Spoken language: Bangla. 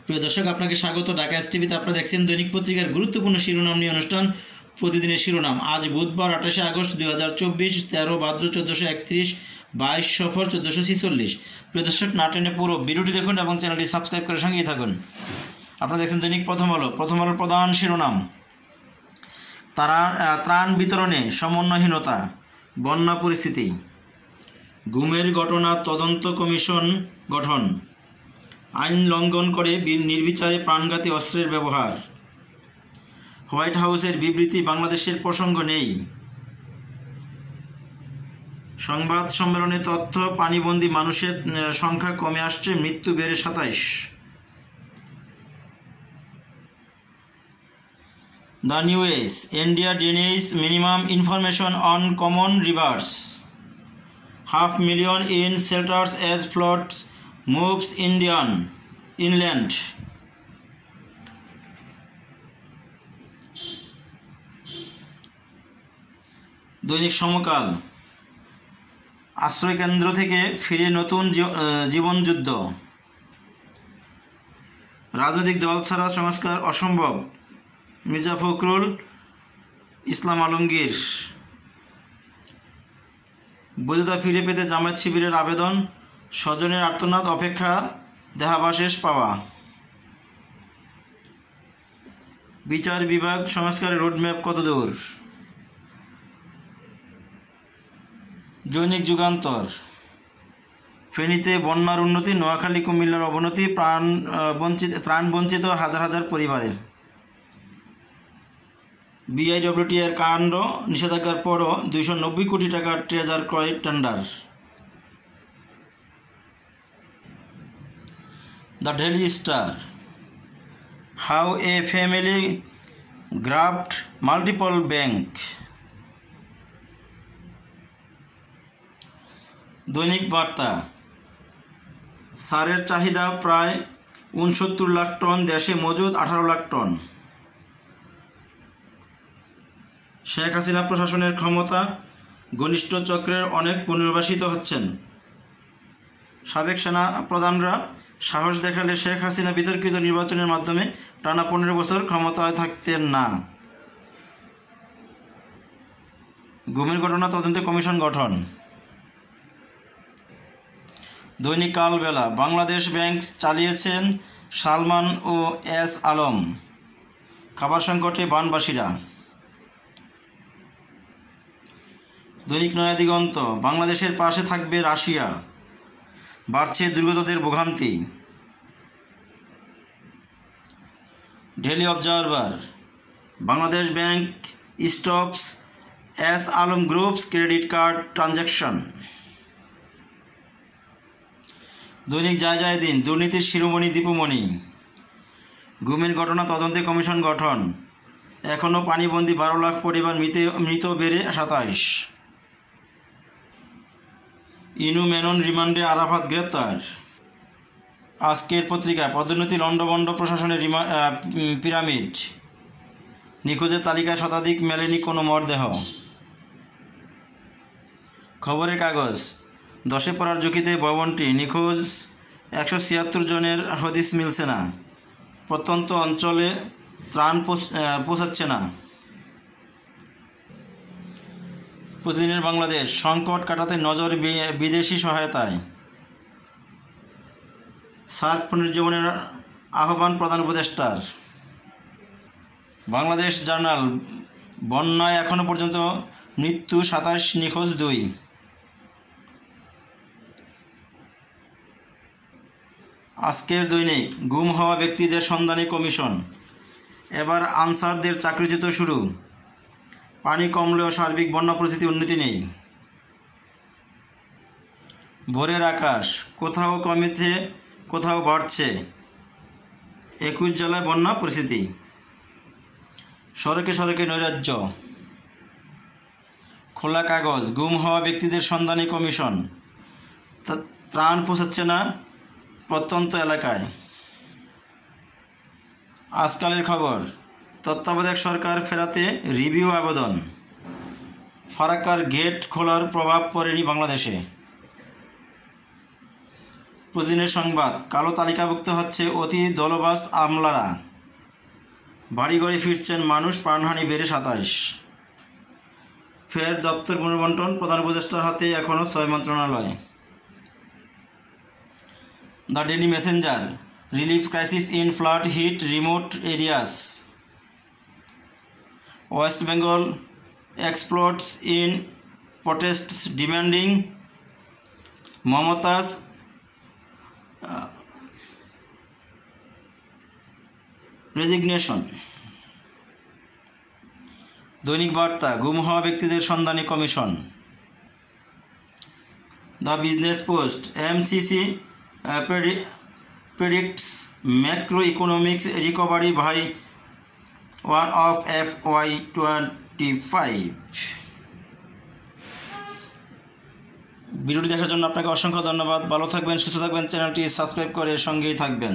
প্রিয় দর্শক, আপনাকে স্বাগত ঢাকা এসটিভিতে। আপনারা দেখছেন দৈনিক পত্রিকার গুরুত্বপূর্ণ শিরোনাম নিয়ে অনুষ্ঠান প্রতিদিনের শিরোনাম। আজ বুধবার 28 আগস্ট 2024, 13 ভাদ্র 1431, 22 সফর 1446। প্রিয় দর্শক, না টেনে পুরো ভিডিওটি দেখুন এবং চ্যানেলটি সাবস্ক্রাইব করে সঙ্গেই থাকুন। আপনারা দেখছেন দৈনিক প্রথম আলোর প্রধান শিরোনাম। ত্রাণ বিতরণে সমন্বয়হীনতা, বন্যা পরিস্থিতি, গুমের ঘটনা তদন্ত কমিশন গঠন, আইন লঙ্ঘন করে নির্বিচারে প্রাণঘাতী অস্ত্রের ব্যবহার, হোয়াইট হাউসের বিবৃতি বাংলাদেশের প্রসঙ্গ নেই, সংবাদ সম্মেলনে তথ্য, পানিবন্দী মানুষের সংখ্যা কমে আসছে, মৃত্যু বেড়ে 27। The News, India denies minimum information on common rivers. 500,000 in shelters as flood moves inland. দৈনিক সমকাল, আশ্রয়কেন্দ্র থেকে ফিরে নতুন জীবনযুদ্ধ, রাজনৈতিক দল ছাড়া সংস্কার অসম্ভব, মির্জা ফখরুল ইসলাম আলমগীর, বৈধতা ফিরে পেতে জামায়াত শিবিরের আবেদন, স্বজনের আর্তনাদ অপেক্ষা দেহাবশেষ পাওয়া, বিচার বিভাগ সংস্কারের রোডম্যাপ কতদূর। দৈনিক যুগান্তর, ফেনীতে বন্যার উন্নতি, নোয়াখালী কুমিল্লার অবনতি, ত্রাণ বঞ্চিত হাজার হাজার পরিবারের। বিআইডব্লিউটিআর কাণ্ড, নিষেধাজ্ঞার পরও 290 কোটি টাকার ট্রেজার ক্রয় tender. The Daily Star, how a family grabbed multiple bank. Dainik Barta, সারের চাহিদা প্রায় 69 লাখ টন, দেশে মজুদ 18 লাখ টন। শেখ হাসিনা প্রশাসনের ক্ষমতা ঘনিষ্ঠ চক্রের অনেক পুনর্বাসিত হচ্ছেন। সাবেক সেনা প্রধানরা সাহস দেখালে শেখ হাসিনা বিতর্কিত নির্বাচনের মাধ্যমে টানা 15 বছর ক্ষমতায় থাকতেন না। গুমের ঘটনা তদন্তে কমিশন গঠন। দৈনিক কালবেলা, বাংলাদেশ ব্যাংক চালিয়েছেন সালমান ও এস আলম, খাবার সংকটে বানবাসীরা। দৈনিক নয়া দিগন্ত, বাংলাদেশের পাশে থাকবে রাশিয়া, বাড়ছে দুর্গতদের ভোগান্তি। Daily observer, Bangladesh bank stops S Alam groups credit card transaction. দৈনিক যায় দিন, দুর্নীতির শিরোমণি দীপুমণি, গুমের ঘটনা তদন্তে কমিশন গঠন, এখনও পানিবন্দী 12 লাখ পরিবার, মৃত বেড়ে 27। ইনু মেনন রিমান্ডে, আরাফাত গ্রেপ্তার। আজকের পত্রিকায় পদোন্নতি লন্ডভন্ড প্রশাসনের পিরামিড, নিখোঁজের তালিকায় শতাধিক, মেলেনি কোনো মরদেহ। খবরের কাগজ, 10-এ পড়ার ঝুঁকিতে ভবনটি, নিখোঁজ 176 জনের হদিস মিলছে না, প্রত্যন্ত অঞ্চলে ত্রাণ পৌঁছাচ্ছে না। প্রতিদিনের বাংলাদেশ, সংকট কাটাতে নজর বিদেশি সহায়তায়, সার্ক পুনর্জীবনের আহ্বান প্রধান উপদেষ্টার। বাংলাদেশ জার্নাল, বন্যায় এখনও পর্যন্ত মৃত্যু 27, নিখোঁজ 2। আজকের দৈনিক, গুম হওয়া ব্যক্তিদের সন্ধানে কমিশন, এবার আনসারদের চাকরিচ্যুত শুরু, পানি কমলেও সার্বিক বন্যা পরিস্থিতি উন্নতি নেই। ভোরের আকাশ, কোথাও কমেছে কোথাও বাড়ছে, 21 জেলায় বন্যা পরিস্থিতি। সড়কে সড়কে নৈরাজ্য। খোলা কাগজ, গুম হওয়া ব্যক্তিদের সন্ধানে কমিশন, ত্রাণ পৌঁছাচ্ছে না প্রত্যন্ত এলাকায়। আজকালের খবর, তত্ত্বাবধায়ক সরকার ফেরাতে রিভিউ আবেদন, ফারাক্কার গেট খোলার প্রভাব পড়েনি বাংলাদেশে। প্রতিদিনের সংবাদ, কালো তালিকাভুক্ত হচ্ছে অতি দলবাজ আমলারা। বাড়িঘরে ফিরছেন মানুষ, প্রাণহানি বেড়ে 27। ফের দপ্তর পুনর্বণ্টন, প্রধান উপদেষ্টার হাতে এখনও 6 মন্ত্রণালয়। The Daily Messenger, relief crisis in flood hit remote areas. West Bengal explodes in protests demanding Mamata's resignation. দৈনিক বার্তা, গুম হওয়া ব্যক্তিদের সন্ধানী commission. The business post, MCC predicts macroeconomic recovery by 1 of FY25। ভিডিওটি দেখার জন্য আপনাকে অসংখ্য ধন্যবাদ। ভালো থাকবেন, সুস্থ থাকবেন, চ্যানেলটি সাবস্ক্রাইব করে সঙ্গেই থাকবেন।